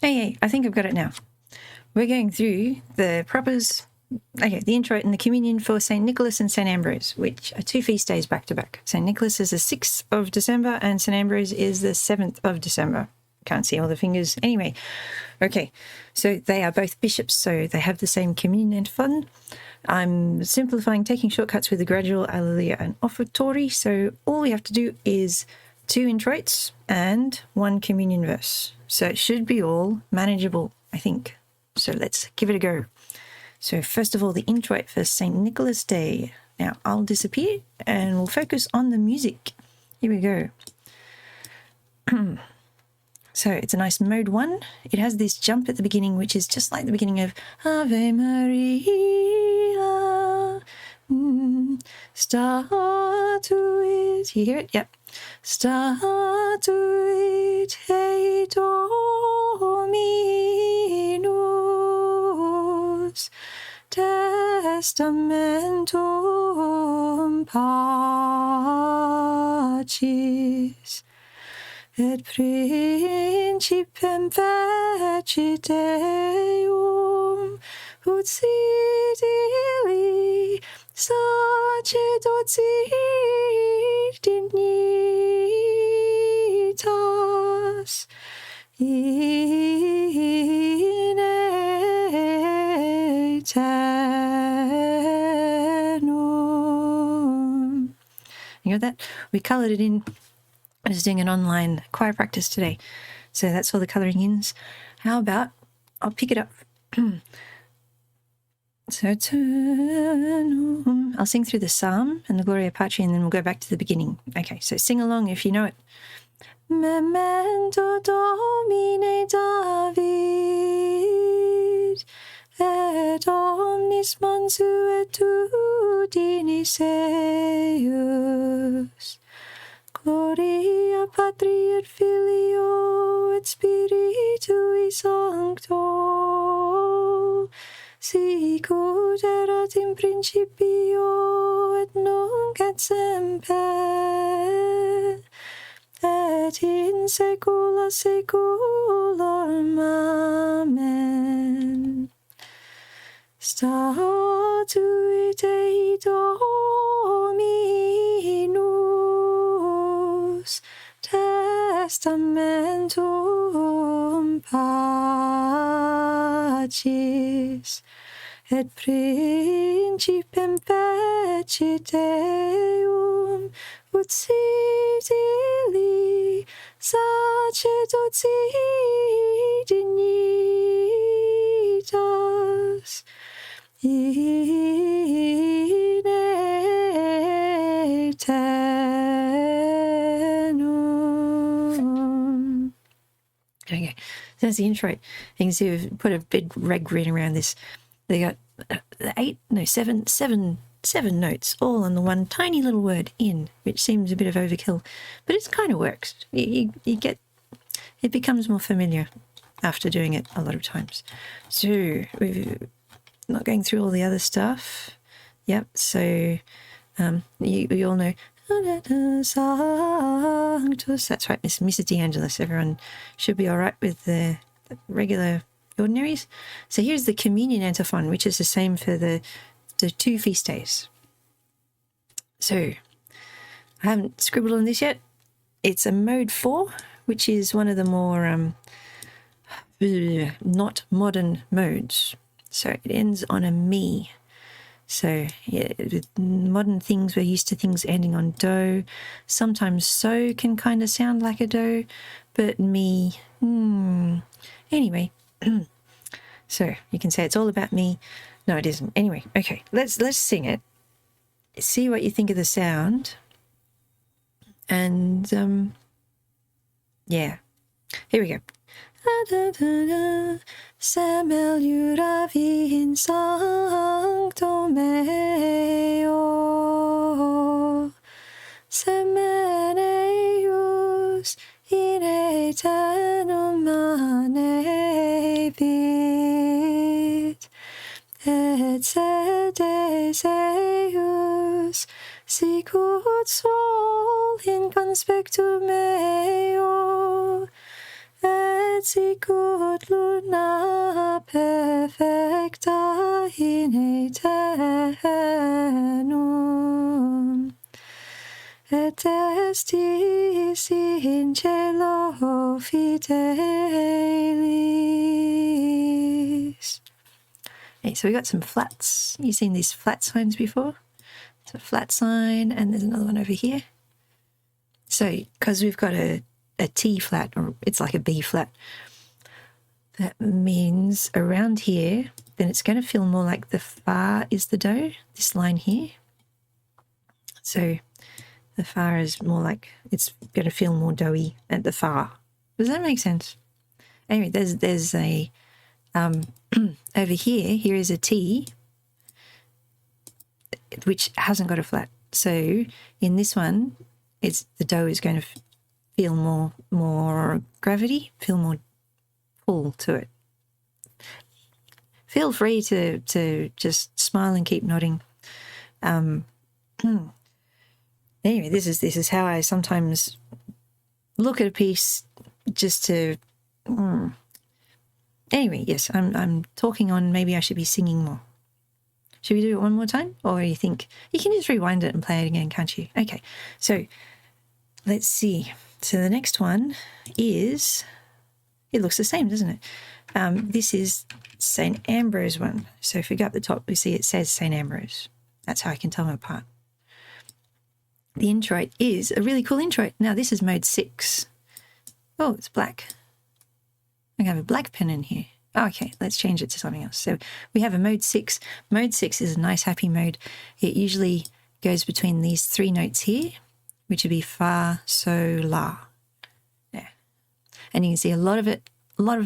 Hey, I think I've got it now. We're going through the propers, the Introit and the communion for St Nicholas and St Ambrose, which are 2 feast days back to back. St Nicholas is the 6th of December and St Ambrose is the 7th of December. Can't see all the fingers. Anyway, okay, so they are both bishops, so they have the same communion antiphon. I'm simplifying, taking shortcuts with the gradual, alleluia, and offertory. So all we have to do is 2 introits and 1 communion verse. So it should be all manageable, I think. So let's give it a go. So first of all, the introit for St. Nicholas Day. Now I'll disappear and we'll focus on the music. Here we go. So it's a nice mode 1. It has this jump at the beginning, which is just like the beginning of Ave Maria. Statuit. You hear it? Yep. Statuit he Dominus testamentum pacis et principem fecit Deum ut sidili sacerdotii dignitas in aeternum. You got that? We coloured it in. I was doing an online choir practice today, so that's all the colouring ins. How about I'll pick it up. So I'll sing through the psalm and the Gloria Patri, and then we'll go back to the beginning. Okay, so sing along if you know it. Memento Domine David et omnis mansuetudinis eius. Gloria Patri et Filio et Spiritui Sancto, sicut erat in principio et nunc et semper, et in saecula saeculorum. Amen. Statuit ei Dominus testamentum pacis et principem fecit Deum ut sidili sacerdotii dignitas in aeternum. Okay, so that's the introit. You can see we've put a big red green around this. They got seven notes, all on the one tiny little word in, which seems a bit of overkill, but it kind of works. You get, it becomes more familiar after doing it a lot of times. So we're not going through all the other stuff. Yep. So you all know Sanctus. That's right, Mrs. De Angelis. Everyone should be all right with the regular ordinaries. So here's the communion antiphon, which is the same for the 2 feast days. So I haven't scribbled on this yet. It's a mode 4, which is one of the more not modern modes. So it ends on a me. So yeah, with modern things, we're used to things ending on do. Sometimes so can kind of sound like a do, but me, anyway. So you can say it's all about me. No, it isn't. Anyway, okay, let's sing it. See what you think of the sound. And yeah, here we go. Semel juravi in sancto meo, semen eius in aeternum manebit, et sedes eius sicut sol in conspectum meo, et sicut luna perfecta in aeternum, et estis in cielo fidelis. Okay, so we got some flats. You've seen these flat signs before? It's a flat sign, and there's another one over here. So, because we've got a T flat, or it's like a B flat, that means around here, then it's going to feel more like the fa is the do, this line here. So the fa is more like, it's going to feel more doughy at the fa. Does that make sense? Anyway, there's a, over here is a T, which hasn't got a flat. So in this one, it's the do is going to feel more gravity, feel more pull to it. Feel free to just smile and keep nodding. Anyway, this is how I sometimes look at a piece just to. Anyway, yes, I'm talking on. Maybe I should be singing more. Should we do it one more time, or you think you can just rewind it and play it again, can't you? Okay, so let's see. So the next one is. It looks the same, doesn't it? This is St Ambrose one. So if we go up the top, we see it says St Ambrose. That's how I can tell them apart. The introit is a really cool introit. Now this is mode 6. Oh, it's black. I have a black pen in here. Okay, let's change it to something else. So we have a mode 6. Mode 6 is a nice happy mode. It usually goes between these 3 notes here, which would be fa, so, la. Yeah. And you can see a lot of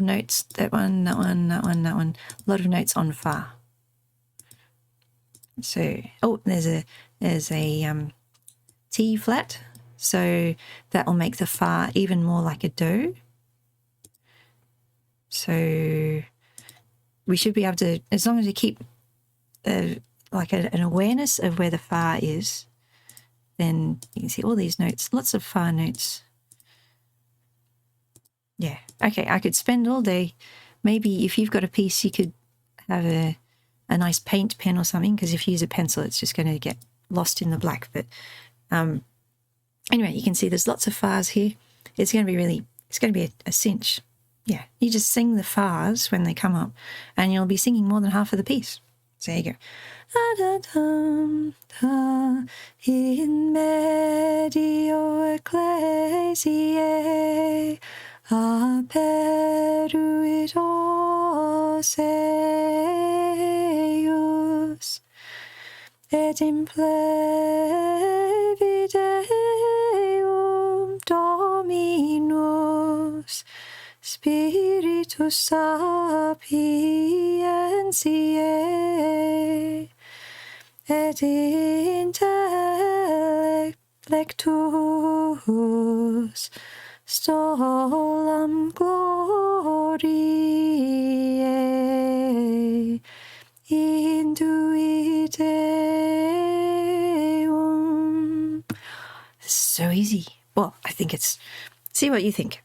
notes, that one, that one, that one, that one, a lot of notes on fa. So, oh, there's a T flat, so that will make the fa even more like a do. So we should be able to, as long as we keep like an awareness of where the fa is, then you can see all these notes, lots of fa notes. Yeah, okay, I could spend all day. Maybe if you've got a piece, you could have a nice paint pen or something, because if you use a pencil, it's just going to get lost in the black. But anyway, you can see there's lots of fas here. It's going to be a cinch. Yeah, you just sing the fas when they come up, and you'll be singing more than half of the piece. So there you go. In medio ecclesiae aperuit oseus et in plevideum Dominus Spiritus sapientiae et intellectus stolam gloriae induit eum. This is so easy. Well, I think it's. See what you think.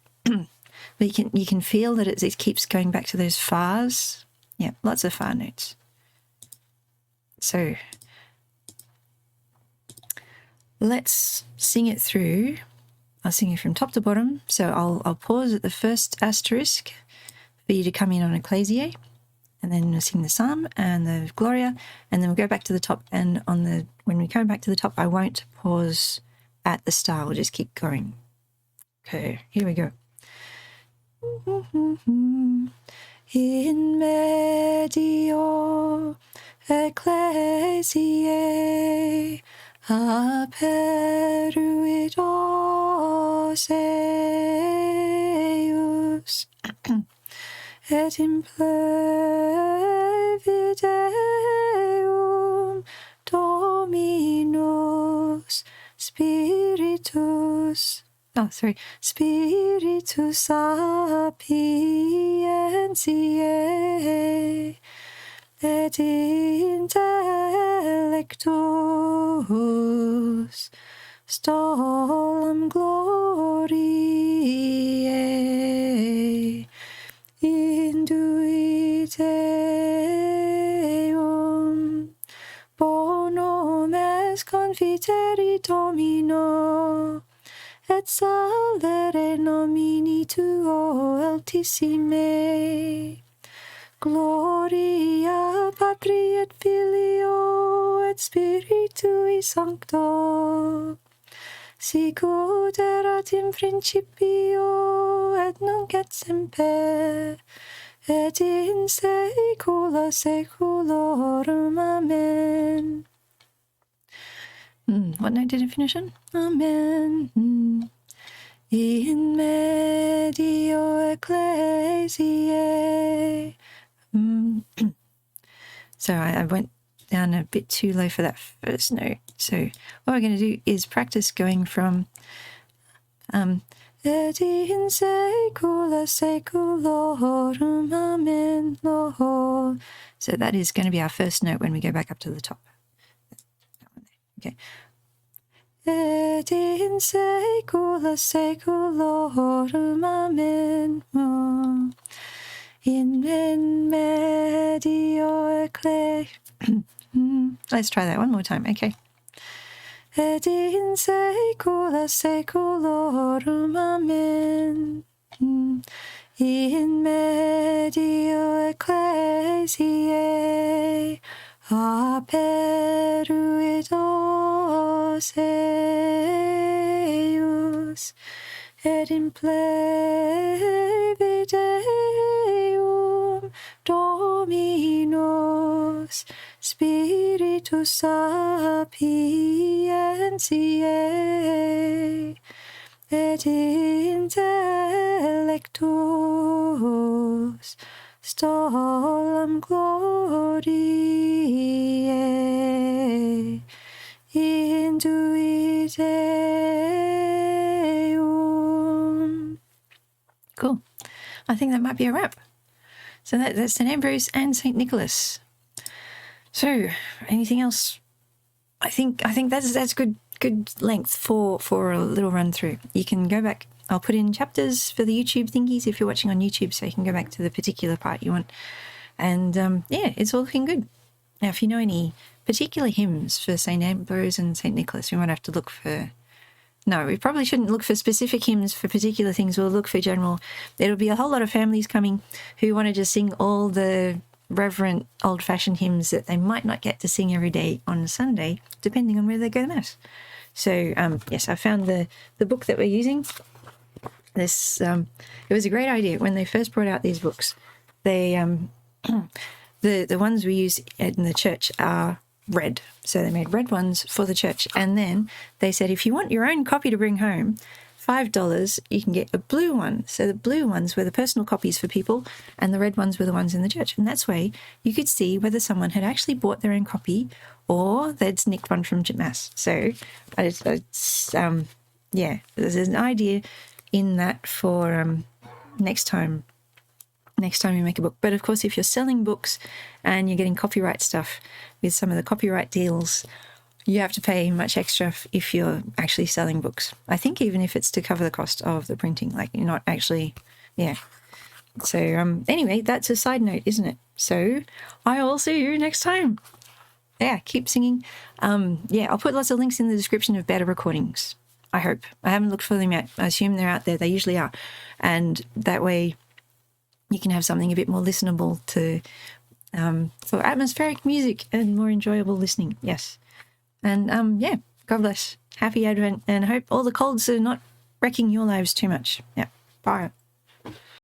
But you can feel that it keeps going back to those fas. Yeah, lots of fa notes. So let's sing it through. I'll sing it from top to bottom. So I'll pause at the first asterisk for you to come in on Ecclesia, and then we'll sing the Psalm and the Gloria, and then we'll go back to the top. And when we come back to the top, I won't pause at the star. We'll just keep going. Okay, here we go. In medio ecclesiae aperuit oseus et in plevideum Dominus Spiritus sapientiae et intellectus stolam gloriae Induit eum bonum est confiteri Domino, et salere nomini tuo altissime. Gloria Patri et Filio et Spiritui Sancto, sicut erat in principio et nunc et semper, et in saecula saeculorum. Amen. What note did it finish on? Amen. In medio ecclesiae. So I went down a bit too low for that first note. So what we're going to do is practice going from et in saecula saeculorum. Amen, Lord. So that is going to be our first note when we go back up to the top. Okay. Et in saecula saeculorum. Amen. In medio ecclesiae. Let's try that one more time. Okay. Et in saecula saeculorum. Amen. In medio ecclesiae aperuit os eius, et in plebe Deum Dominos Spiritus sapientiae, et intellectus stolum gloriae, induit eum. Cool. I think that might be a wrap. So that's St Ambrose and St Nicholas. So anything else? I think that's good length for a little run through. You can go back. I'll put in chapters for the YouTube thingies if you're watching on YouTube, so you can go back to the particular part you want. And yeah, it's all looking good. Now, if you know any particular hymns for St Ambrose and St Nicholas, we might have to look for... No, we probably shouldn't look for specific hymns for particular things. We'll look for general. There'll be a whole lot of families coming who want to just sing all the reverent old-fashioned hymns that they might not get to sing every day on Sunday, depending on where they go to Mass. So, yes, I found the book that we're using. This it was a great idea when they first brought out these books. They the ones we use in the church are red, so they made red ones for the church, and then they said if you want your own copy to bring home, $5, you can get a blue one. So the blue ones were the personal copies for people, and the red ones were the ones in the church. And that's way you could see whether someone had actually bought their own copy or they'd snicked one from Mass. So yeah, there's an idea in that for next time you make a book. But of course, if you're selling books and you're getting copyright stuff with some of the copyright deals, you have to pay much extra if you're actually selling books. I think even if it's to cover the cost of the printing, like you're not actually, yeah. So anyway, that's a side note, isn't it? So I will see you next time. Yeah, keep singing. Yeah, I'll put lots of links in the description of better recordings, I hope. I haven't looked for them yet. I assume they're out there. They usually are. And that way you can have something a bit more listenable to for atmospheric music and more enjoyable listening. Yes. And yeah, God bless. Happy Advent, and I hope all the colds are not wrecking your lives too much. Yeah. Bye.